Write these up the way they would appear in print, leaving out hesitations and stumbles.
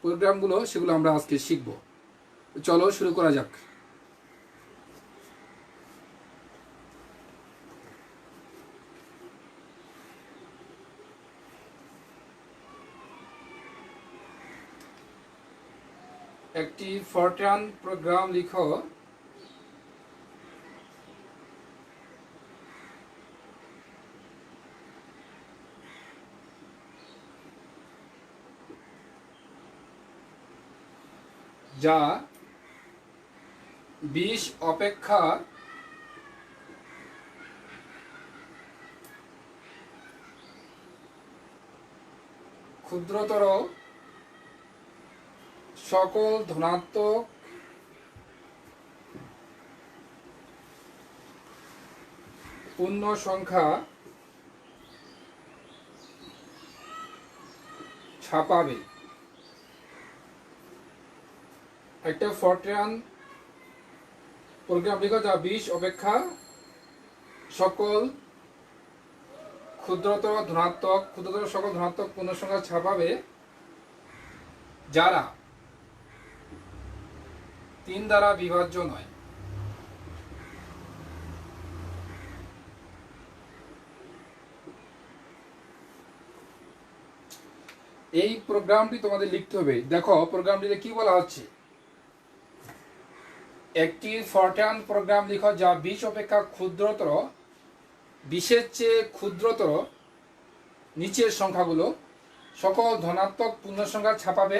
প্রোগ্রামগুলো সেগুলো আমরা আজকে শিখব। চলো শুরু করা যাক। একটি ফরট্রান প্রোগ্রাম লিখো যা 20 অপেক্ষা ক্ষুদ্রতর সকল ধনাত্মক পূর্ণ সংখ্যা ছাপাবে। একটা ফরট্রান প্রোগ্রাম লিখো যা 20 অপেক্ষা সকল ক্ষুদ্রতর সকল ধনাত্মক পূর্ণ সংখ্যা ছাপাবে যারা 3 দ্বারা বিভাজ্য নয়। এই প্রোগ্রামটি তোমাদের লিখতে হবে। দেখো প্রোগ্রামটিতে কি বলা হচ্ছে, একটি ফরট্রান প্রোগ্রাম লিখো যা 20 অপেক্ষা ক্ষুদ্রতর, 20-এর চেয়ে ক্ষুদ্রতর নিচের সংখ্যাগুলো সকল ধনাত্মক পূর্ণ সংখ্যা ছাপাবে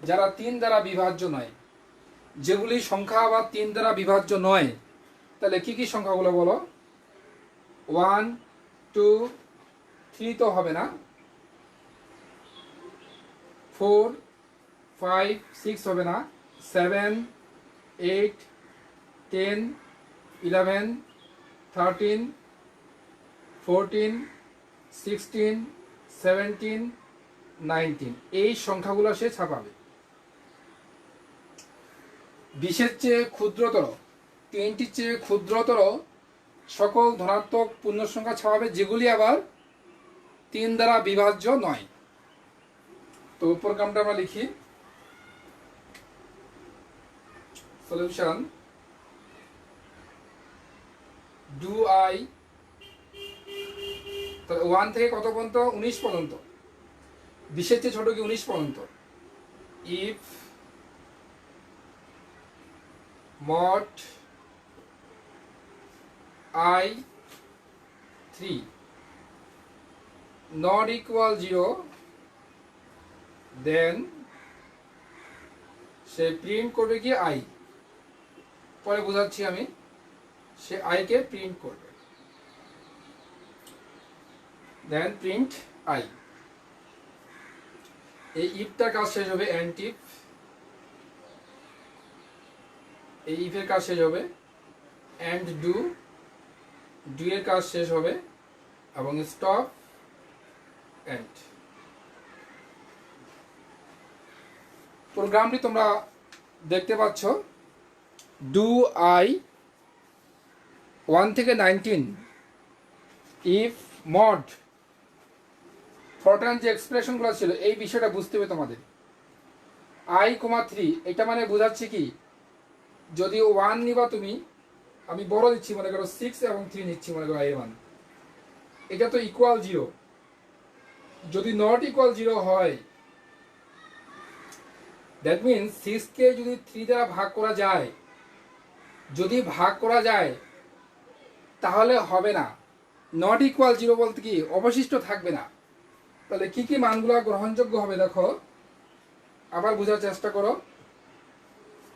যারা 3 দ্বারা বিভাজ্য নয়। যেগুলি সংখ্যা আবার 3 দ্বারা বিভাজ্য নয়, তাহলে কি কি সংখ্যাগুলো বলো? 1 2 3 তো হবে না, 4 5 6 হবে না, 7 8 10 11 13 14 16 17 19 এই সংখ্যাগুলো সে ছাপাবে। 20-এর চেয়ে ক্ষুদ্রতর, 3টির চেয়ে ক্ষুদ্রতর সকল ধনাত্মক পূর্ণ সংখ্যা ছাপাবে যেগুলি আবার 3 দ্বারা বিভাজ্য নয়। তো প্রোগ্রামটা আমরা লিখি। সলিউশন ডু আই 1 থেকে কত পর্যন্ত? 19 পর্যন্ত। 20-এর চেয়ে ছোট কি 19 পর্যন্ত। If mod I 3 not equal 0, then say print করবে কি I। পরে বোঝাচ্ছি আমি। সে I কে প্রিন্ট করবে, দেন প্রিন্ট I। এই ইফটার কাজ শেষ হবে এন্ড ইফ, এই ইফের কাজ শেষ হবে এন্ড ডু, ডু এর কাজ শেষ হবে এবং স্টপ এন্ড। প্রোগ্রামটি তোমরা দেখতে পাচ্ছ। ডু আই 1 থেকে 19 ইফ মড ফরট্রান যে এক্সপ্রেশনগুলো ছিল এই বিষয়টা বুঝতে হবে তোমাদের। I, 3 এটা মানে বোঝাচ্ছে কি, যদি 1 নিবা তুমি, আমি বড় দিচ্ছি মনে করো 6 এবং 3 নিচ্ছি মনে করো I1, এটা তো ইকুয়াল 0। যদি নট ইকুয়াল 0 হয়, দ্যাট মিনস 6 কে যদি 3 দ্বারা ভাগ করা যায়, যদি ভাগ করা যায় তাহলে হবে না। নট ইকুয়াল 0 বলতে কি অবশিষ্ট থাকবে না। তাহলে কি কি মানগুলো গ্রহণযোগ্য হবে দেখো, আবার বোঝার চেষ্টা করো।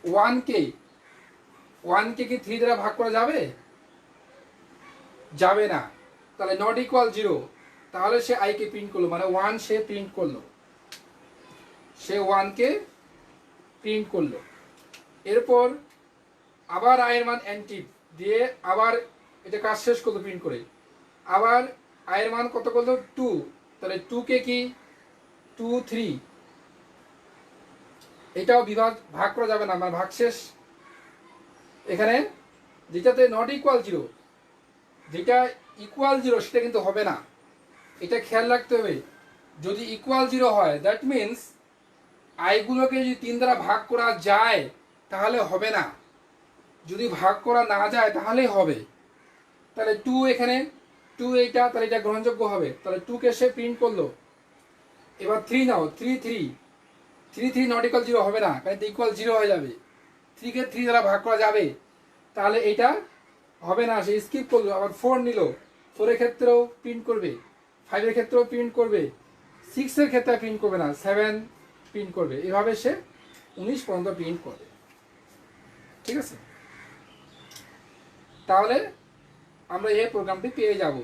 1 কে কি 3 দ্বারা ভাগ করা যাবে? যাবে না। তাহলে নট ইকুয়াল 0, তাহলে সে I কে প্রিন্ট করলো, মানে 1 সে প্রিন্ট করলো, সে 1 কে প্রিন্ট করলো। এরপর আবার I এর মান এন্টিভ দিয়ে আবার এটা কাজ শেষ করলো প্রিন্ট করে, আবার I এর মান কত করলো? 2, তাহলে 2 কে কি 2 3, এটাও ভাগ করা যাবে না, মানে ভাগ শেষ। এখানে যেটাতে নট ইকুয়াল 0, যেটা ইকুয়াল 0 সেটা কিন্তু হবে না, এটা খেয়াল রাখতে হবে। যদি ইকুয়াল 0 হয় দ্যাট মিনস আইগুলোকে যদি 3 দ্বারা ভাগ করা যায় তাহলে হবে না, যদি ভাগ করা না যায় তাহলেই হবে। তাহলে 2 এখানে 2 এইটা, তাহলে এটা গ্রহণযোগ্য হবে। তাহলে 2 কে সে প্রিন্ট করলো। এবার 3 নাও, 3 3 3 3 নট ইকুয়াল 0 হবে না, কারণ ইকুয়াল 0 হয়ে যাবে। 3 কে 3 দ্বারা ভাগ করা যাবে, তাহলে এটা হবে না, সে স্কিপ করলো। আবার 4 নিল, 4 এর ক্ষেত্রেও প্রিন্ট করবে, 5 এর ক্ষেত্রেও প্রিন্ট করবে, 6 এর ক্ষেত্রে প্রিন্ট করবে না, 7 প্রিন্ট করবে। এভাবে সে 19 পর্যন্ত প্রিন্ট করবে। ঠিক আছে, তাহলে আমরা এই প্রোগ্রামটি পেয়ে যাব।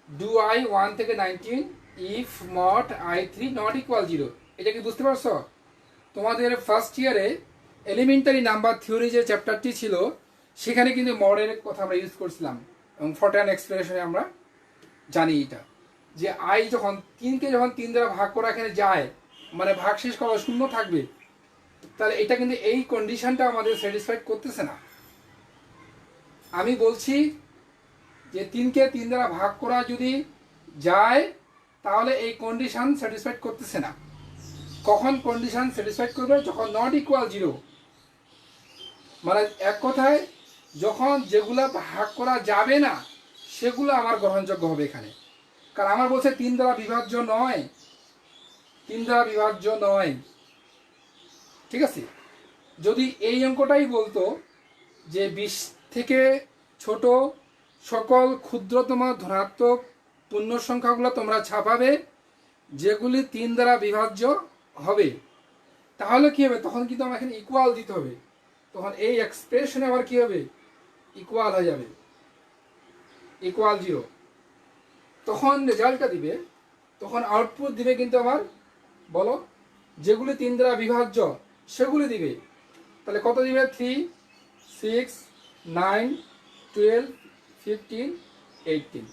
ডু আই 1 থেকে 19 if mod I 3 not equal 0। এটা কি বুঝতে পারছো? তোমাদের ফার্স্ট ইয়ারে এলিমেন্টারি নাম্বার থিওরি যে চ্যাপ্টারটি ছিল সেখানে কিন্তু মডের কথা আমরা ইউজ করছিলাম, এবং ফর্টান এক্সপ্রেশনে আমরা জানি এটা, যে আই যখন 3কে যখন 3 দ্বারা ভাগ করা এখানে যায়, মানে ভাগ শেষ করা শূন্য থাকবে, তাহলে এটা কিন্তু এই কন্ডিশনটা আমাদের স্যাটিসফাইড করতেছে না। আমি বলছি যে 3কে 3 দ্বারা ভাগ করা যদি যায় তাহলে এই কন্ডিশন স্যাটিসফাইড করতেছে না। কখন কন্ডিশন স্যাটিসফাইড করবে? যখন নট ইকুয়াল 0, মানে এক কথায় যখন যেগুলা ভাগ করা যাবে না সেগুলো আমার গ্রহণযোগ্য হবে এখানে। কারণ আমার বলছে 3 দ্বারা বিভাজ্য নয়, 3 দ্বারা বিভাজ্য নয়। ঠিক আছে, যদি এই অঙ্কটাই বলতো যে 20 থেকে ছোট সকল ক্ষুদ্রতম ধনাত্মক পূর্ণ সংখ্যাগুলো তোমরা ছাপাবে যেগুলি 3 দ্বারা বিভাজ্য হবে, তাহলে কি হবে? তখন কিন্তু আমার এখানে ইকুয়াল দিতে হবে। তখন এই এক্সপ্রেশনে আবার কি হবে? ইকুয়াল হয়ে যাবে, ইকুয়াল 0। তখন রেজাল্টটা দিবে, তখন আউটপুট দিবে কিন্তু আমার, বলো, যেগুলি 3 দ্বারা বিভাজ্য সেগুলি দিবে। তাহলে কত দিবে? 3 6 9 12 15 18,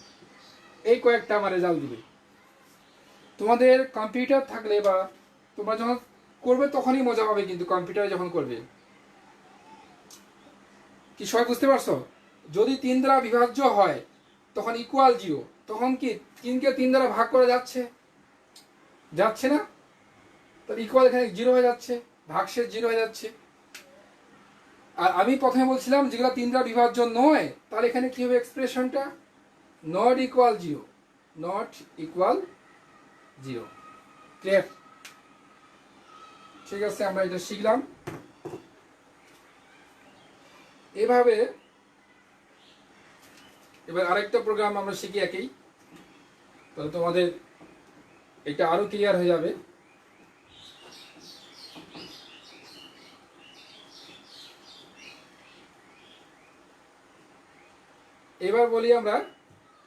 এই কয়েকটা আমার রেজাল্ট দিবে। তোমাদের কম্পিউটার থাকলে বা তোমরা যখন করবে তখনই মজা পাবে, কিন্তু কম্পিউটারে যখন করবে। কি সবাই বুঝতে পারছো? যদি 3 দ্বারা বিভাজ্য হয় তখন ইকুয়াল 0, তখন কি 3কে 3 দ্বারা ভাগ করা যাচ্ছে? যাচ্ছে না, তাহলে ইকুয়াল এখানে 0 হয়ে যাচ্ছে, ভাগশেষ 0 হয়ে যাচ্ছে। আর আমি প্রথমে বলছিলাম যেগুলো 3 দ্বারা বিভাজ্য নয়, তাহলে এখানে কি হবে এক্সপ্রেশনটা? Not equal 0, not equal 0। Clear? ঠিক আছে, আমরা এটা শিখলাম। এভাবে এবার আরেকটা প্রোগ্রাম আমরা শিখি একই, তাহলে তোমাদের এটা আরো ক্লিয়ার হয়ে যাবে। এবার বলি আমরা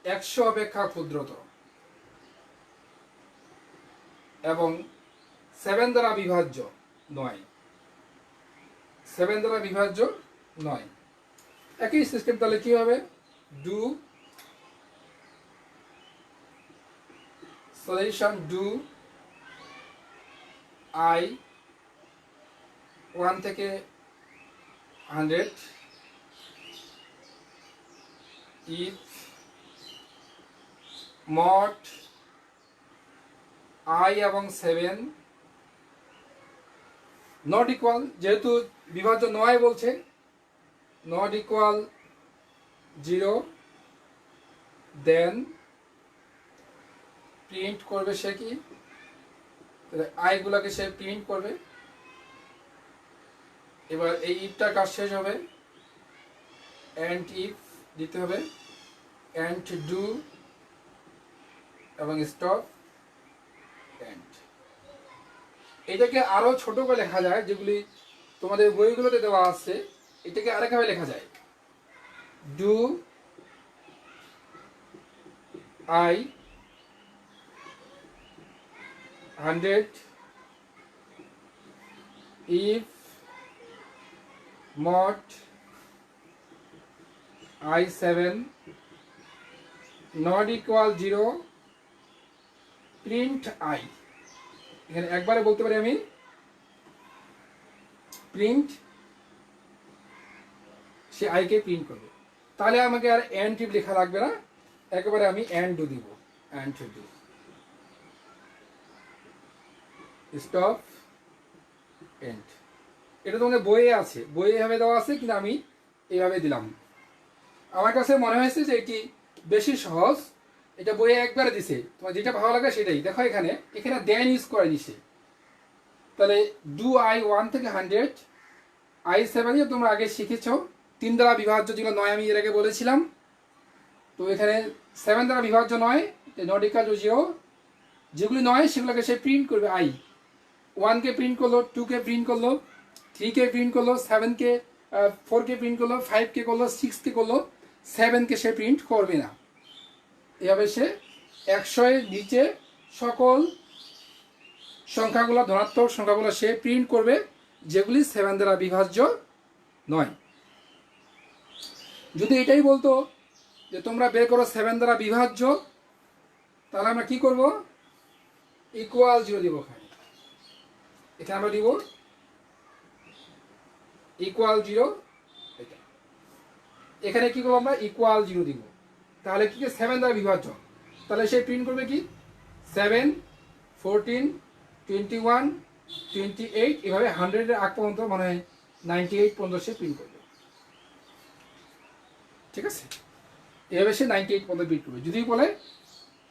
100 অপেক্ষা ক্ষুদ্রতর এবং 7 দ্বারা বিভাজ্য নয়, 7 দ্বারা বিভাজ্য নয়। একই সিস্টেম, তাহলে কি হবে? ডু সলিউশন ডু আই 1 থেকে 100 ইফ মড আই এবং 7 নট ইকুয়াল, যেহেতু বিভাজ্য নয় বলছে, নট ইকুয়াল 0, দেন প্রিন্ট করবে সে কি? আইগুলোকে সে প্রিন্ট করবে। এবার এই ইফটার কাজ শেষ হবে, এন্ড ইফ দিতে হবে, এন্ড ডু এবং স্টপ এন্ড। এটাকে আরো ছোট করে লেখা যায়, যেগুলি তোমাদের বইগুলোতে দেওয়া আছে। এটাকে আরেকভাবে লেখা যায়, do I 100 if mod I7 not equal 0 print I। এখানে একবারে বলতে পারি আমি print, say I K print করবে। তাহলে আমাকে আর এন্ড টিপ লেখা লাগবে না, একেবারে আমি এন্ড ডু দিব, এন্ড ডু স্টপ এন্ড। এটা তোমাদের বইয়ে আছে, বইয়ে এভাবে দেওয়া আছে, কিন্তু আমি এইভাবে দিলাম। আমার কাছে মনে হয়েছে যে এটি বেশি সহজ। এটা বইয়ে একবারে দিছে, তোমার যেটা ভালো লাগে সেটাই দেখো। এখানে এখানে দেন ইউজ করে দিছে। তাহলে ডু আই 1 থেকে 100, আই 7 তোমরা আগে শিখেছো 3 দ্বারা বিভাজ্য, যেগুলো 9 আমি এর আগে বলেছিলাম। তো এখানে 7 দ্বারা বিভাজ্য 9, নট ইকুয়াল টু 0। যেগুলি 9 সেগুলোকে সে প্রিন্ট করবে। আই 1কে প্রিন্ট করলো, 2কে প্রিন্ট করলো, 3কে প্রিন্ট করলো, 7কে 4কে প্রিন্ট করলো, 5কে করলো, 6কে করলো, 7কে সে প্রিন্ট করবে না। এভাবে সে 100 এর নিচে সকল সংখ্যাগুলো, ধনাত্মক সংখ্যাগুলো সে প্রিন্ট করবে, যেগুলি 7 দ্বারা বিভাজ্য নয়। যদি এটাই বলতো যে তোমরা বের করো 7 দ্বারা বিভাজ্য, তাহলে আমরা কি করব? ইকুয়াল 0 দিব। এখানে আমরা দিব ইকুয়াল 0। এখানে কি করবো? আমরা ইকুয়াল 0 দিব। তাহলে কি 7 দ্বারা বিভাজ্য, তাহলে সে প্রিন্ট করবে কি 7, 14, 21, 28, এভাবে 100 এর আগ পর্যন্ত, মানে 98 পর্যন্ত সে প্রিন্ট করবে। ঠিক আছে, এভাবে সে 98 পর্যন্ত প্রিন্ট করবে। যদি বলে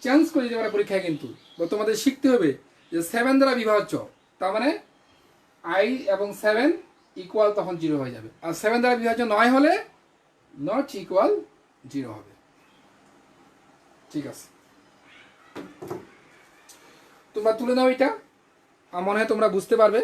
চেঞ্জ করে দিতে পারে পরীক্ষায়, কিন্তু তোমাদের শিখতে হবে যে 7 দ্বারা বিভাজ্য, তার মানে আই এবং 7 ইকুয়াল, তখন 0 হয়ে যাবে। আর 7 দ্বারা বিভাজ্য 9 হলে নট ইকুয়াল 0 হবে। ঠিক আছে, তোমরা তুলে নাও এটা, আমার মনে হয় তোমরা বুঝতে পারবে।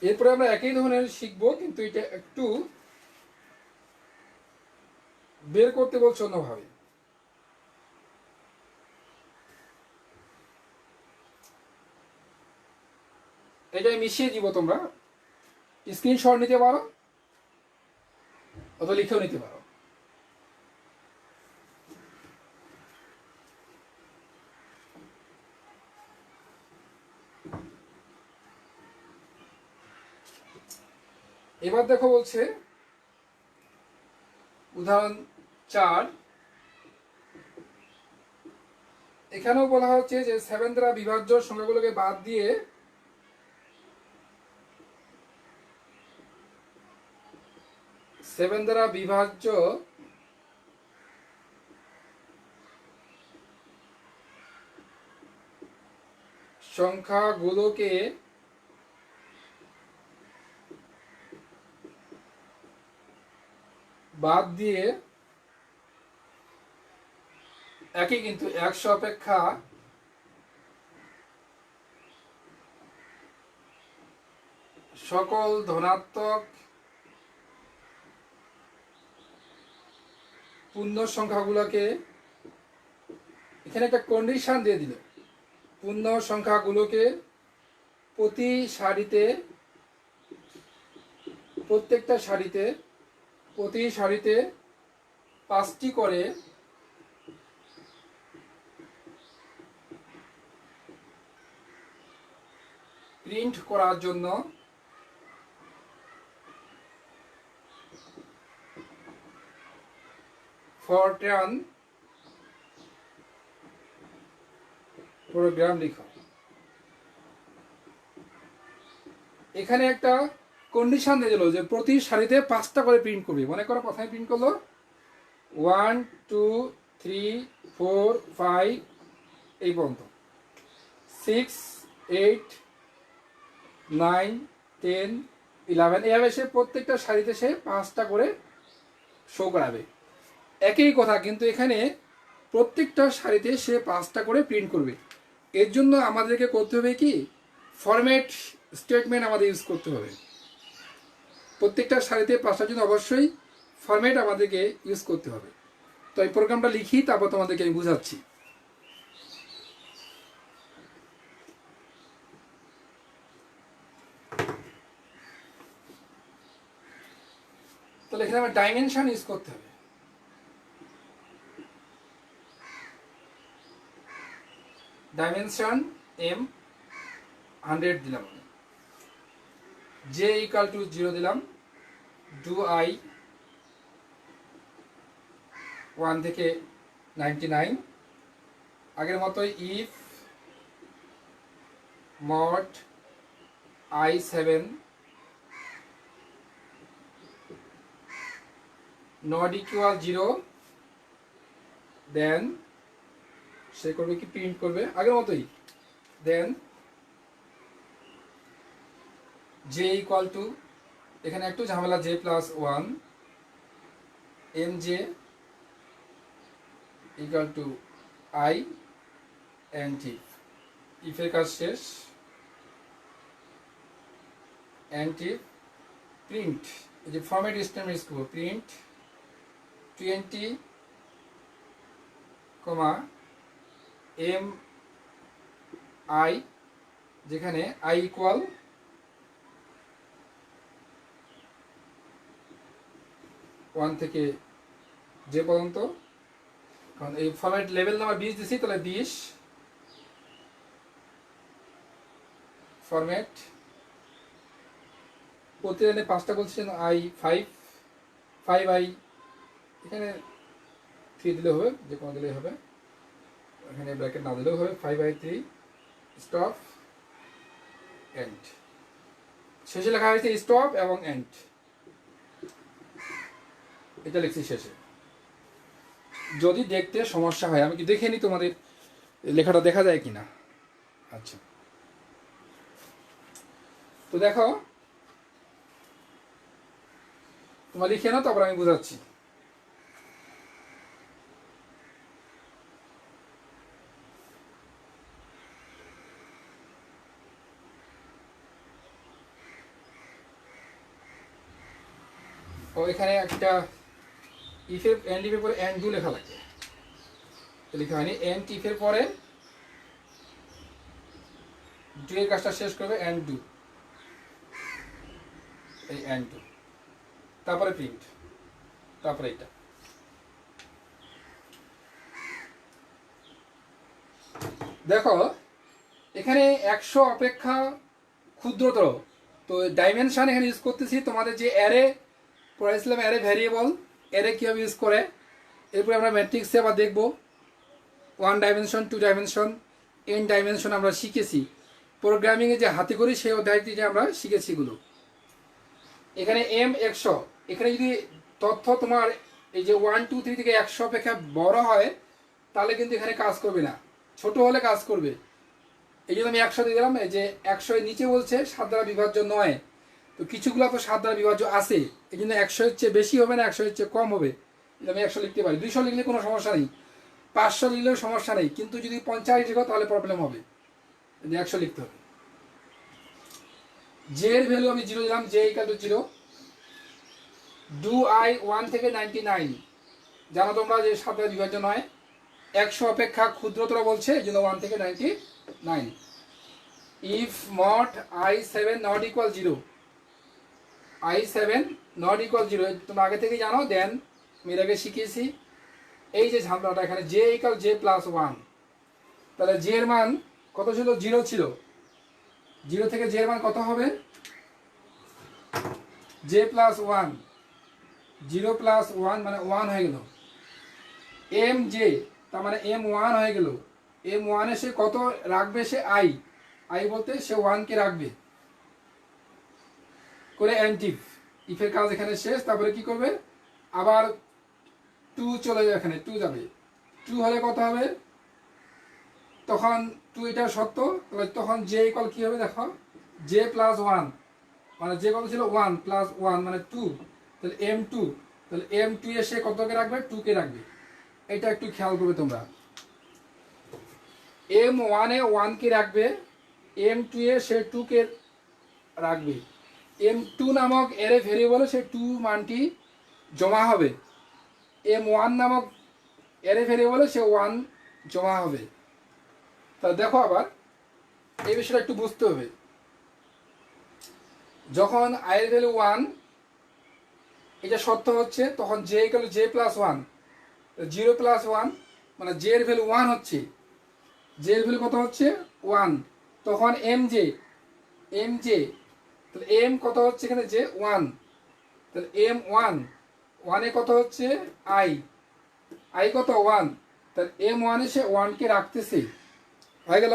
এরপরে আমরা একই ধরনের শিখবো, কিন্তু এটা একটু বের করতে বলছে অন্যভাবে। এটাই মিশিয়ে দিব, তোমরা স্ক্রিনশট নিতে পারো অথবা লিখেও নিতে পারো। এবার দেখো, বলছে উদাহরণ 4। এখানেও বলা হচ্ছে যে 7 দ্বারা বিভাজ্য সংখ্যাগুলোকে বাদ দিয়ে বিভাজ্য সংখ্যাগুলোকে বাদ দিয়ে একই, কিন্তু 100 অপেক্ষা সকল ধনাত্মক পূর্ণ সংখ্যাগুলোকে, এখানে একটা কন্ডিশন দিয়ে দিল, পূর্ণ সংখ্যাগুলোকে প্রতি সারিতে, প্রত্যেকটা সারিতে, প্রতি সারিতে 5টি করে প্রিন্ট করার জন্য ফরট্রান প্রোগ্রাম লিখো। এখানে একটা কন্ডিশন দিয়ে দিল যে প্রতি সারিতে 5টা করে প্রিন্ট করবে। মনে করো প্রথমে প্রিন্ট করলো 1, 2, 3, 4, 5 এই পর্যন্ত, 6, 8, 9, 10, 11, এভাবে সে প্রত্যেকটা সারিতে সে 5টা করে শো করাবে। একই কথা, কিন্তু এখানে প্রত্যেকটা সারিতে সে 5টা করে প্রিন্ট করবে। এর জন্য আমাদেরকে করতে হবে কি, ফরম্যাট স্টেটমেন্ট আমাদের ইউজ করতে হবে। প্রত্যেকটা সারিতে 5টার জন্য অবশ্যই ফরম্যাট আমাদেরকে ইউজ করতে হবে। তো এই প্রোগ্রামটা লিখি, তারপর তোমাদেরকে আমি বুঝাচ্ছি। তাহলে এখানে আমার ডাইমেনশন ইউজ করতে হবে। ডাইমেনশন m 100 দিলাম, j = 0 দিলাম, ডু আই 1 থেকে 99 আগের মতোই if mod i7 not equal 0 দেন সে করবে কি প্রিন্ট করবে আগের মতোই দেন j ইকুয়াল টু এখানে একটু ঝামেলা j plus 1 mj equal to i and if এর কাজ শেষ and if প্রিন্ট এই যে ফরম্যাট স্টেটমেন্ট ইউজ করব প্রিন্ট 20 কমা এম আই যেখানে i ইকুয়াল 1 থেকে যে পর্যন্ত কারণ এই ফরম্যাট লেভেল নাম্বার 20 দিছি তাহলে 20 ফরম্যাট প্রতি লাইনে 5টা বলছেন i5 5i এখানে 3 দিলে হবে যে কোনো দিলেই হবে এখানে ব্র্যাকেট না দিলেও হবে 5i3 স্টপ এন্ড শেষে লেখা হয়েছে স্টপ এবং এন্ড এটা লিখছি শেষে যদি দেখতে সমস্যা হয় আমি কি দেখে নি তোমাদের লেখাটা দেখা যায় কিনা আচ্ছা তো দেখো তোমরা লিখে নাও তারপর আমি বোঝাচ্ছি ও এখানে একটা if এর and if এর পরে and do লেখা লাগে লেখা হয়নি and if এর পরে do এর কাজটা শেষ করবে and do এই and do তারপরে প্রিন্ট তারপরে এটা দেখো এখানে 100 অপেক্ষা ক্ষুদ্রতর তো ডাইমেনশন এখানে ইউজ করতেছি তোমাদের যে অ্যারে পড়াইছিলাম অ্যারে ভ্যারিয়েবল অ্যারে কিভাবে ইউজ করে এরপরে আমরা ম্যাট্রিক্সে আবার দেখব 1 ডাইমেনশন 2 ডাইমেনশন n ডাইমেনশন আমরা শিখেছি প্রোগ্রামিংয়ে যে হাতে করি সেই অধ্যায়টি যে আমরা শিখেছি এগুলো এখানে m 100 এখানে যদি তথ্য তোমার এই যে 1 2 3 থেকে 100 অপেক্ষা বড় হয় তাহলে কিন্তু এখানে কাজ করবে না ছোট হলে কাজ করবে এই জন্য আমি 100 দিয়ে দিলাম এই যে 100 এর নিচে বলছে 7 দ্বারা বিভাজ্য নয় তো কিছুগুলো তো 7 দ্বারা বিভাজ্য আছে এই জন্য 100 এর চেয়ে বেশি হবে না 100 এর চেয়ে কম হবে আমি 100 লিখতে পারি 200 লিখলে কোনো সমস্যা নেই 500 লিখলেও সমস্যা নেই কিন্তু যদি 50 লিখো তাহলে প্রবলেম হবে 100 লিখতে হবে j এর ভ্যালু আমি 0 দিলাম j equal two 0 do I 1 থেকে 99 জানো তোমরা যে 7 দ্বারা বিভাজ্য নয় 100 অপেক্ষা ক্ষুদ্রতর বলছে এইজন্য 1 থেকে 99 if mod i7 not equal 0 i7 not equal 0 তোমরা আগে থেকে জানো দেন আমি আগে শিখিয়েছি এই যে ঝামেলাটা এখানে j equal j plus 1 তাহলে j এর মান কত ছিল 0 ছিল 0 থেকে j এর মান কত হবে j plus 1 0 plus 1 মানে 1 হয়ে গেল mj তার মানে m1 হয়ে গেল m1 এ সে কত রাখবে সে i বলতে সে 1 কে রাখবে করে এন্টিভ ইফ এর কাজ এখানে শেষ তারপরে কি করবে আবার 2 চলে যাবে এখানে 2 যাবে 2 হলে কত হবে তখন 2 এটা সত্য তাহলে তখন j ইকুয়াল কি হবে দেখো j প্লাস 1 মানে j কত ছিল 1 প্লাস 1 মানে 2 তাহলে m2 তাহলে m2 এ সে কত কে রাখবে 2 কে রাখবে এটা একটু খেয়াল করবে তোমরা m1 এ 1 কে রাখবে m2 এ সে 2 কে রাখবে m2 নামক অ্যারে ভেরিয়েবলে সে 2 মানটি জমা হবে m1 নামক অ্যারে ভেরিয়েবলে সে 1 জমা হবে তাহলে দেখো আবার এই বিষয়টা একটু বুঝতে হবে যখন i এর ভ্যালু 1 এটা সত্য হচ্ছে তখন j equal j plus 1 0 plus 1 মানে j এর ভ্যালু 1 হচ্ছে j এর ভ্যালু কত হচ্ছে 1 তখন mj তাহলে m কত হচ্ছে এখানে j 1 তাহলে m1 1 এ কত হচ্ছে i আই কত 1, তাহলে M1 এসে 1কে রাখতেছে, হয়ে গেল।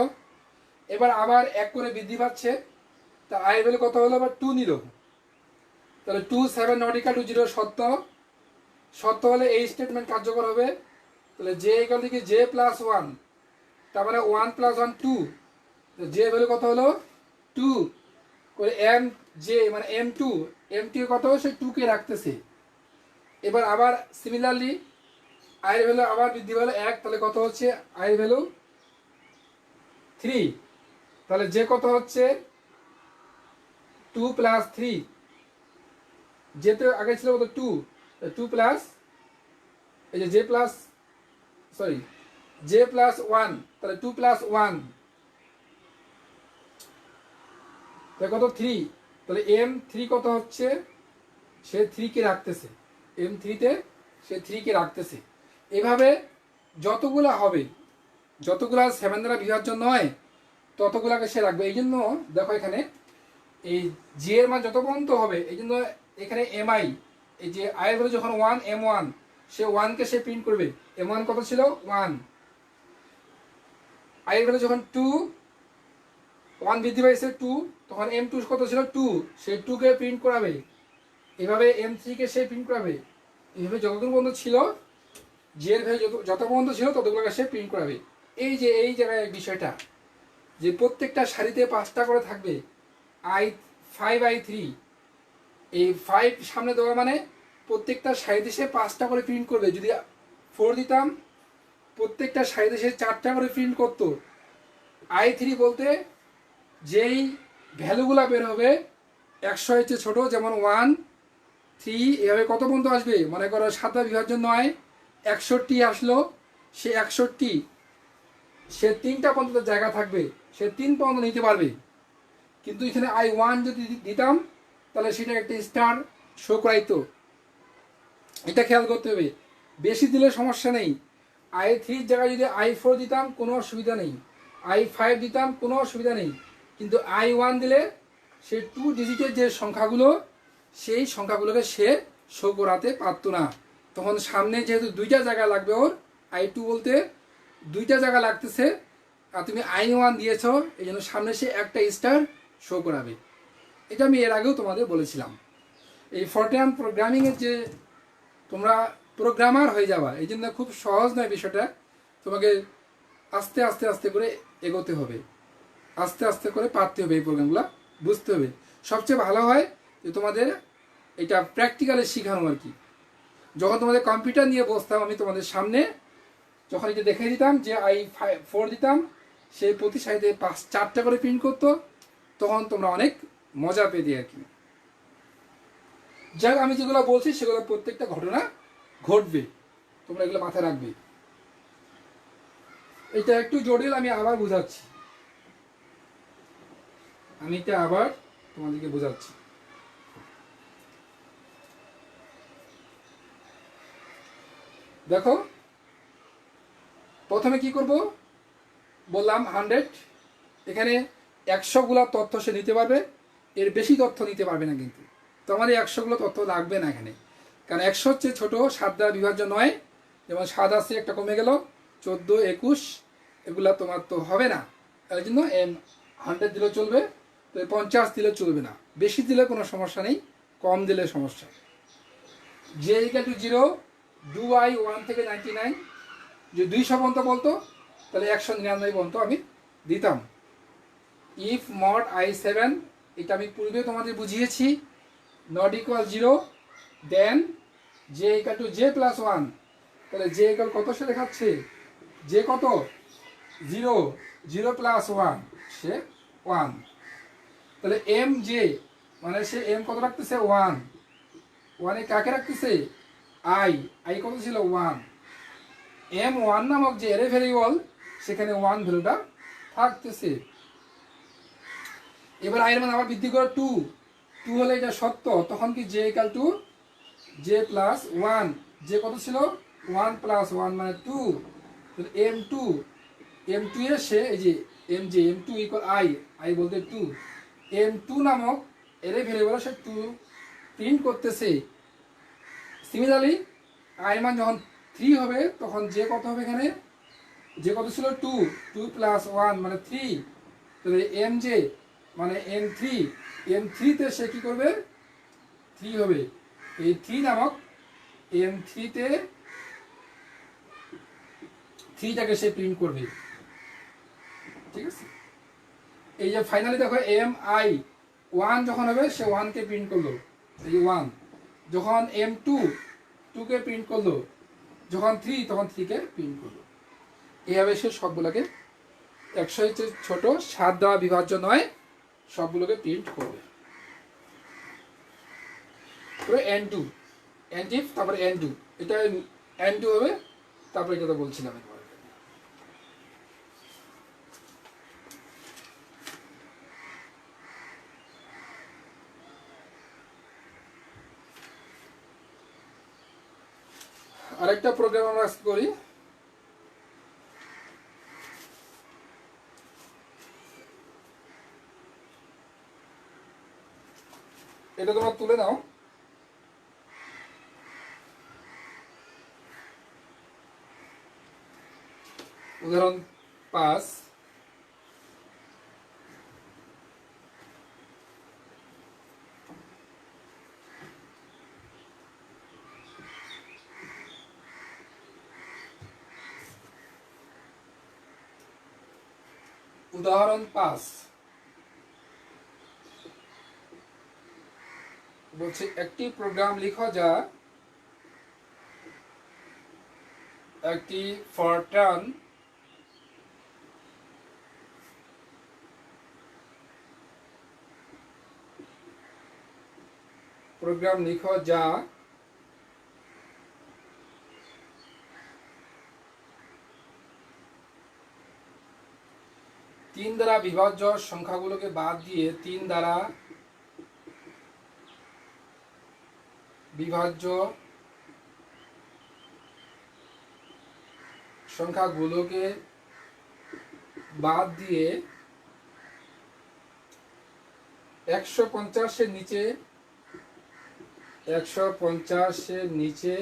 এবার আবার 1 করে বৃদ্ধি পাচ্ছে, তা আই ভ্যালু কত হলো, আবার 2 নিল, তাহলে 2 7 নট ইকুয়াল টু 0 সত্য, সত্য হলে এই স্টেটমেন্ট কার্যকর হবে। তাহলে জে ইকুয়াল থেকে জে প্লাস 1, তার মানে 1 প্লাস 1 2, জে ভ্যালু কত হলো 2 করে এম জে মানে M2 কত সে 2 কে রাখতেছে। এবার আবার সিমিলারলি আই ভ্যালু আবার বৃদ্ধি হলো 1, তাহলে কত হচ্ছে আই ভ্যালু 3, তাহলে যে কত হচ্ছে 2 প্লাস 3, যেতে আগে ছিল কত 2, 2 প্লাস এই যে J plus sorry J plus 1, তাহলে 2 প্লাস 1 তাহলে কত 3, তাহলে M3 কত হচ্ছে সে 3 কে রাখতেছে, M3 তে সে 3 কে রাখতেছে। এভাবে যতগুলা হবে, যতগুলা 7 দ্বারা বিভাজ্য নয় ততগুলাকে সে রাখবে। এই জন্য দেখো এখানে এই জি এর মান যত পর্যন্ত হবে, এই জন্য এখানে এমআই এই যে আই এর ভ্যালু যখন 1 M1 সে 1 কে সে প্রিন্ট করবে, M1 কত ছিল 1, আই এর ভ্যালু যখন 2 1 বৃদ্ধি পাইছে 2, তখন M2 কত ছিল 2, সে 2 কে প্রিন্ট করাবে। এভাবে M3 কে সে প্রিন্ট করাবে। এইভাবে যতদূর পর্যন্ত ছিল জি এর ভ্যালু যত পর্যন্ত ছিল ততগুলোকে সে প্রিন্ট করাবে। এই যে এই জায়গায় বিষয়টা যে প্রত্যেকটা সারিতে 5টা করে থাকবে, I5 I3, এই 5 সামনে দেওয়া মানে প্রত্যেকটা সারিতে সে 5টা করে প্রিন্ট করবে। যদি 4 দিতাম প্রত্যেকটা সারিতে সে 4টা করে প্রিন্ট করতো। I3 বলতে যেই ভ্যালুগুলা বের হবে 100 এর চেয়ে ছোটো, যেমন 1 3 এভাবে কত পর্যন্ত আসবে, মনে করো 7 দ্বারা বিভাজ্য 9 61 আসলো, সে 61 সে 3টা পর্যন্ত জায়গা থাকবে, সে 3 পর্যন্ত নিতে পারবে। কিন্তু এখানে I1 যদি দিতাম তাহলে সেটা একটা স্টার শো করাইতো। এটা খেয়াল করতে হবে, বেশি দিলে সমস্যা নেই। I3 জায়গায় যদি I4 দিতাম কোনো অসুবিধা নেই, I5 দিতাম কোনো অসুবিধা নেই, কিন্তু I1 দিলে সে 2 ডিজিটের যে সংখ্যাগুলো সেই সংখ্যাগুলোকে সে শো করাতে পারতো না। তখন সামনে যেহেতু 2টা জায়গা লাগবে, ওর I2 বলতে 2টা জায়গা লাগতেছে, আর তুমি I1 দিয়েছ, এই জন্য সামনে সে একটা স্টার শো করাবে। এটা আমি এর আগেও তোমাদের বলেছিলাম। এই ফরট্রান প্রোগ্রামিংয়ের যে তোমরা প্রোগ্রামার হয়ে যাবা, এই জন্য খুব সহজ নয় বিষয়টা, তোমাকে আস্তে আস্তে আস্তে করে এগোতে হবে, আস্তে আস্তে করে পারতে হবে, এই প্রোগ্রামগুলো বুঝতে হবে। সবচেয়ে ভালো হয় যে তোমাদের এটা প্র্যাকটিক্যালে শেখানো আর কি। যখন তোমাদের কম্পিউটার নিয়ে বসতাম আমি তোমাদের সামনে, যখন এটা দেখে দিতাম যে I4 দিতাম, সে প্রতি সারিতে 4টা করে প্রিন্ট করতো, তখন তোমরা অনেক মজা পেতে আর কি। যাক, আমি যেগুলো বলছি সেগুলো প্রত্যেকটা ঘটনা ঘটবে, তোমরা এগুলো মাথায় রাখবে। এটা একটু জটিল, আমি আবার বোঝাচ্ছি, আমি এটা আবার তোমাদেরকে বোঝাচ্ছি। দেখো প্রথমে কি করব বললাম 100, এখানে 100গুলো তথ্য সে নিতে পারবে, এর বেশি তথ্য নিতে পারবে না। কিন্তু তো আমাদের 100গুলো তথ্য লাগবে না এখানে, কারণ 100 হচ্ছে ছোটো, 7 দ্বারা বিভাজ্য নয়। যেমন 7 আছে, একটা কমে গেল, 14 21 এগুলা তোমার তো হবে না, তাই জন্য 100 দিলেও চলবে, তো 50 দিলে চলবে না। বেশি দিলে কোনো সমস্যা নেই, কম দিলে সমস্যা। যে ইকুয়াল টু 0, ডু I 1 থেকে 99, যে 200 পর্যন্ত বলতো তাহলে 199 পর্যন্ত আমি দিতাম। ইফ মড I7, এটা আমি পূর্বে তোমাদের বুঝিয়েছি, not equal 0, then J equal to J plus 1, তাহলে জে ইকুয়াল কত সে দেখাচ্ছে, জে কত 0, 0 প্লাস 1 সে 1, তাহলে এম জে মানে সে এম কত রাখতেছে 1, 1 এ কাকে রাখতেছে আই কত ছিল 1, M1 নামক যে অ্যারে ভেরিয়েবল সেখানে 1 ভ্যালুটা থাকতেছে। এবার আই এর মান আবার বৃদ্ধি করে 2 হলে এটা সত্য, তখন কি J equal to J plus 1, J কত ছিল 1 প্লাস 1 মানে 2, তাহলে M2 এসে এই যে M2 ইকুয়াল আই বলতে 2, M2 নামক অ্যারে ভেরিয়েবল সে 2 প্রিন্ট করতেছে। সিমিলারলি আই মান যখন 3 হবে তখন যে কত হবে এখানে, যে কত ছিল 2, 2 প্লাস 1 মানে 3, তাহলে এম জে মানে M3, M3 তে সে কি করবে 3 হবে, এই 3 নামক M3 তে 3টাকে সে প্রিন্ট করবে। ঠিক আছে, এই যে ফাইনালি দেখো MI 1 যখন হবে সে 1 কে প্রিন্ট করলো, এই 1 যখন M2 2 কে প্রিন্ট করলো, যখন 3 তখন 3 কে প্রিন্ট করলো। এইভাবে সে সবগুলোকে 100 এর চেয়ে ছোট 7 দ্বারা বিভাজ্য নয় সবগুলোকে প্রিন্ট করবে। তারপরে N2 NTIF, তারপরে N2 এটা N2 হবে, তারপরে এটা তো বলছিলাম একবার। আরেকটা প্রোগ্রাম আমরা আজকে করি, এটা তোমরা তুলে নাও। উদাহরণ 5, উদাহরণ 5 বলছে একটি প্রোগ্রাম লিখো যা একটি ফরট্রান প্রোগ্রাম লিখো যা তিন দ্বারা বিভাজ্য সংখ্যাগুলোকে বাদ দিয়ে 3 দ্বারা বিভাজ্য সংখ্যাগুলোকে বাদ দিয়ে 150 এর নিচে 150 এর নিচে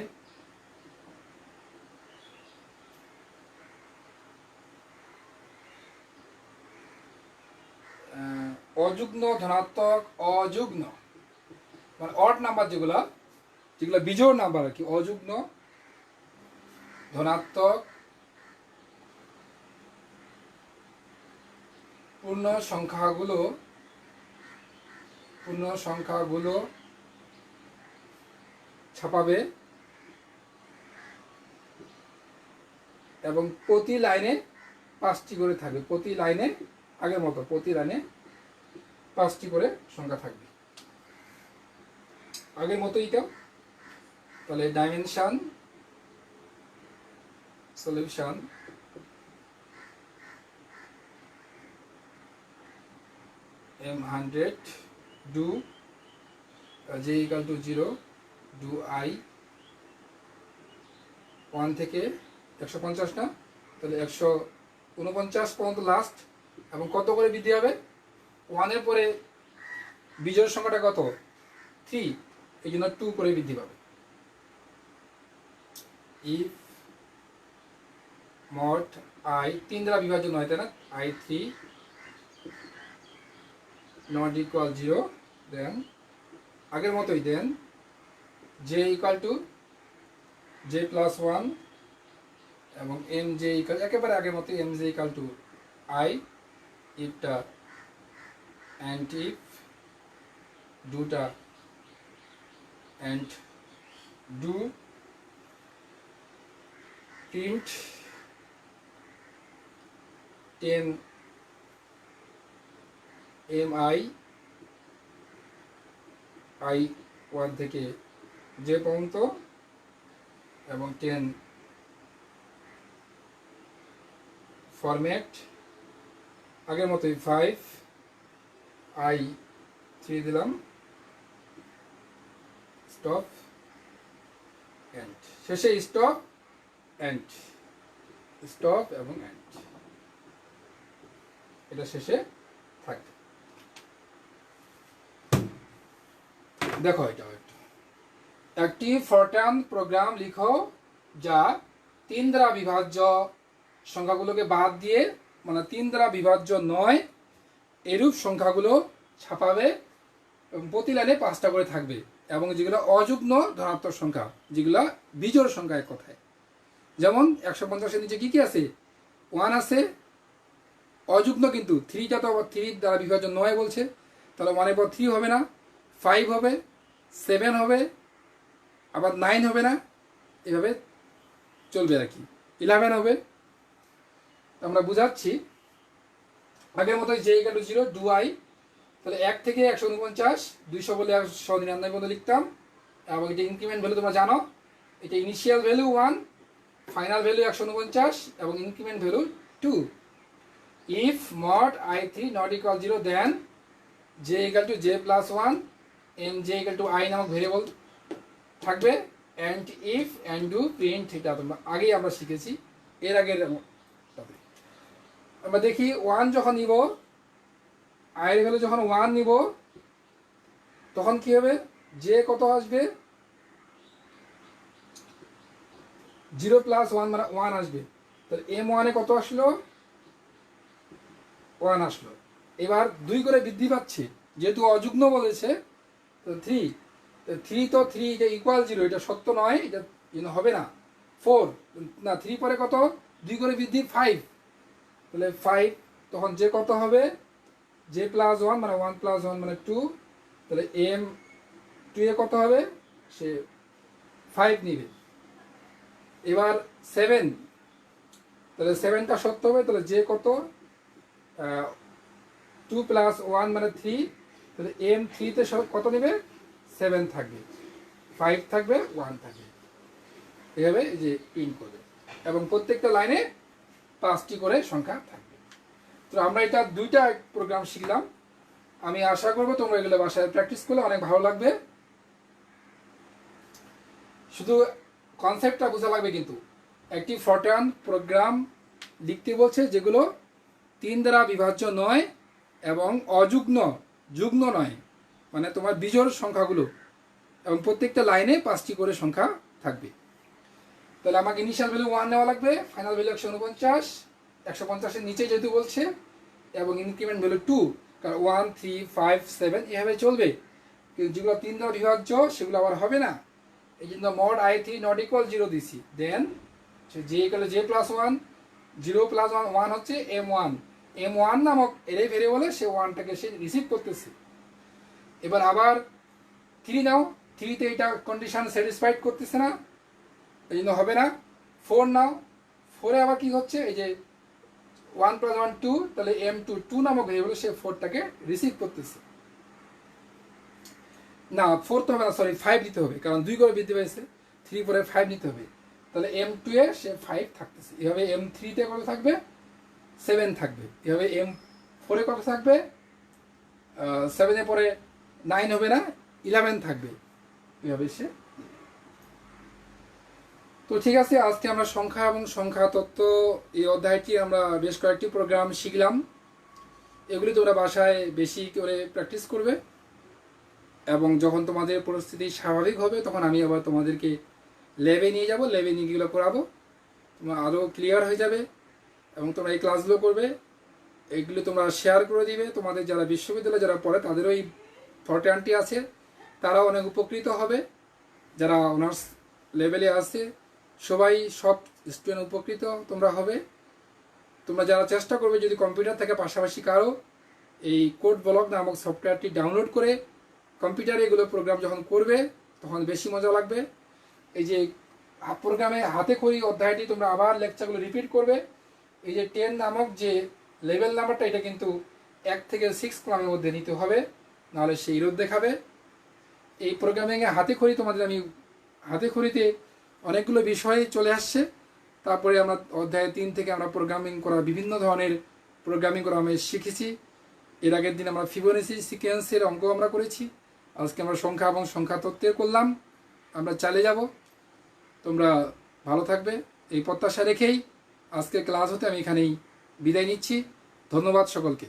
অযুগ্ম ধনাত্মক অযুগ্ম মানে অড নাম্বার যেগুলো বিজোড় নাম্বার আর কি, অযুগ্ম ধনাত্মক পূর্ণ সংখ্যাগুলো ছাপাবে এবং প্রতি লাইনে 5টি করে থাকবে, প্রতি লাইনে আগের মতো প্রতি লাইনে 5টি করে সংখ্যা থাকবে আগের মতো এটাও। তাহলে dimension solution M100 do j equal to 0 do I 1 থেকে 150 না, তাহলে 149 পর্যন্ত লাস্ট, এবং কত করে বৃদ্ধি হবে 1 এর পরে বিজোড় সংখ্যাটা কত 3, এই জন্য 2 করে বৃদ্ধি পাবে। if mod I 3 দ্বারা বিভাজ্য নয় তাই না, I3 not equal 0, then আগের মতোই দেন j equal to j plus 1 এবং mj equal একেবারে আগের মতো mj equal to I ifটা and if doটা and do print 10 mi I 1 থেকে j পর্যন্ত এবং 10 ফরম্যাট আগের মতোই 5 I 3 দিলাম, স্টপ এন্ড, শেষে স্টপ এন্ড, স্টপ এবং এন্ড এটা শেষে থাকবে। দেখো এটা একটি ফরট্রান প্রোগ্রাম লিখো যা 3 দ্বারা বিভাজ্য সংখ্যাগুলোকে বাদ দিয়ে, মানে 3 দ্বারা বিভাজ্য নয় এরূপ সংখ্যাগুলো ছাপাবে এবং প্রতি লাইনে 5টা করে থাকবে, এবং যেগুলো অযুগ্ম ধনাত্মক সংখ্যা, যেগুলো বিজোড় সংখ্যা এক কথায়, যেমন 150-এর নিচে কি কি আছে, 1 আছে, অযুগ্ম কিন্তু 3টা তো আবার 3 দ্বারা বিভাজ্য নয় বলছে, তাহলে 1-এর পর 3 হবে না, 5 হবে, 7 হবে, আবার 9 হবে না, এভাবে চলবে আর কি, 11 হবে। আমরা বুঝাচ্ছি আগের মতো যে ইকুয়াল টু 0 ডু আই, তাহলে 1 থেকে 149, 200 বলে 199 পর্যন্ত লিখতাম, এবং এটা ইনক্রিমেন্ট ভ্যালু তোমরা জানো, এটা ইনিশিয়াল ভ্যালু 1, ফাইনাল ভ্যালু 149 এবং increment value 2। If mod i3 not equal 0 then j equal to j plus 1 M j equal to i নামক ভেরিয়েবল থাকবে, and if and do print theta, তোমরা আগেই আমরা শিখেছি এর আগের। আমরা দেখি 1 যখন নিব, i এর ভ্যালু যখন 1 নিব, তখন কি হবে, j কত আসবে, 0 প্লাস 1 মানে 1 আসবে, তাহলে m1 এ কত আসলো, 1 আসলো। এবার 2 করে বৃদ্ধি পাচ্ছে, যেহেতু অযুগ্ম বলেছে, তো 3 তো 3 এটা ইকুয়াল 0, এটা সত্য নয়, এটা হবে না। 4 না, 3 পরে কত, 2 করে বৃদ্ধি 5, তাহলে 5, তখন যে কত হবে, j প্লাস 1 মানে 1 প্লাস 1 মানে 2, তাহলে m 2 এ কত হবে, সে 5 নিবে। এবার 7, তাহলে 7টা সত্য হবে, তাহলে j কত, 2 প্লাস 1 মানে 3, তাহলে m 3 তে কত নেবে, 7 থাকবে, 5 থাকবে, 1 থাকবে, এভাবে যে প্রিন্ট করবে, এবং প্রত্যেকটা লাইনে 5টি করে সংখ্যা থাকবে। তো আমরা এটা 2টা প্রোগ্রাম শিখলাম, আমি আশা করব তোমরা এগুলো বাসায় প্র্যাকটিস করলে অনেক ভালো লাগবে। শুধু কনসেপ্টটা বোঝা লাগবে, কিন্তু একটি ফরট্রান প্রোগ্রাম লিখতে বলছে যেগুলো 3 দ্বারা বিভাজ্য নয় এবং যুগ্ম নয়, মানে তোমার বিজোড় সংখ্যাগুলো, এবং প্রত্যেকটা লাইনে 5টি করে সংখ্যা থাকবে। তাহলে আমাকে ইনিশিয়াল ভ্যালু 1 নেওয়া লাগবে, ফাইনাল ভ্যালু 149, 150-এর নিচে যেহেতু বলছে, এবং ইনক্রিমেন্ট ভ্যালু 2, কারণ 1, 3, 5, 7 এভাবে চলবে, কিন্তু যেগুলো 3 দ্বারা বিভাজ্য সেগুলো আবার হবে না, এই জন্য মড i3 নট ইকুয়াল 0 দিছি। দেন j equal j plus 1, 0 plus 1 1 হচ্ছে m1 নামক এরই ভেরিয়েবলে সে 1টাকে সে রিসিভ করতেছে। এবার আবার 3 নাও, 3 তে এটা কন্ডিশন স্যাটিসফাইড করতেছে না, এই জন্য হবে না। 4 নাও, 4 এ আবার কি হচ্ছে, এই যে 1 প্লাস 1 2, তাহলে m2 2 নামক ভেরিয়েবলে সে 4টাকে রিসিভ করতেছে না। 4 তো হবে না, সরি 5 দিতে হবে, কারণ 2 করে বৃদ্ধি পেয়েছে, 3 পরে 5 নিতে হবে, তাহলে m2 এ সে 5 থাকতেছে। এভাবে m3 তে কত থাকবে, 7 থাকবে। এভাবে m4 এ কত থাকবে, 7 এর পরে 9 হবে না, 11 থাকবে, এভাবে সে। তো ঠিক আছে, আজকে আমরা সংখ্যা এবং সংখ্যা তত্ত্ব এই অধ্যায়টি আমরা বেশ কয়েকটি প্রোগ্রাম শিখলাম, এগুলি তোমরা বাসায় বেশি করে প্র্যাকটিস করবে, এবং যখন তোমাদের পরিস্থিতি স্বাভাবিক হবে তখন আমি আবার তোমাদেরকে ল্যাবে নিয়ে যাব, ল্যাবে নিয়ে এগুলো করাবো, তোমরা আরও ক্লিয়ার হয়ে যাবে, এবং তোমরা এই ক্লাসগুলো করবে, এইগুলো তোমরা শেয়ার করে দিবে, তোমাদের যারা বিশ্ববিদ্যালয়ে যারা পড়ে তাদেরও এই ফরট্রানটি আছে, তারাও অনেক উপকৃত হবে, যারা অনার্স লেভেলে আছে সবাই, সব স্টুডেন্ট উপকৃত তোমরা হবে। তোমরা যারা চেষ্টা করবে যদি কম্পিউটার থেকে পাশাপাশি কারো এই কোড ব্লক নামক সফটওয়্যারটি ডাউনলোড করে কম্পিউটারে এগুলো প্রোগ্রাম যখন করবে তখন বেশি মজা লাগবে। এই যে প্রোগ্রামে হাতে করি অধ্যায়টি তোমরা আবার লেকচারগুলো রিপিট করবে। এই যে 10 নামক যে লেভেল নাম্বারটা, এটা কিন্তু 1 থেকে 6 কলামের মধ্যে নিতে হবে, নাহলে সেই রোধ দেখাবে। এই প্রোগ্রামিংয়ে হাতে খড়ি তোমাদের আমি হাতে খড়িতে অনেকগুলো বিষয় চলে আসছে। তারপরে আমরা অধ্যায় 3 থেকে আমরা প্রোগ্রামিং করা, বিভিন্ন ধরনের প্রোগ্রামিং করা আমি শিখেছি। এর আগের দিন আমরা ফিবোনাচি সিকোয়েন্সের অঙ্ক আমরা করেছি, আজকে আমরা সংখ্যা এবং সংখ্যা তত্ত্বের করলাম। আমরা চালিয়ে যাব, তোমরা ভালো থাকবে এই প্রত্যাশা রেখেই আজকে ক্লাস হতে আমি এখানেই বিদায় নিচ্ছি। ধন্যবাদ সকলকে।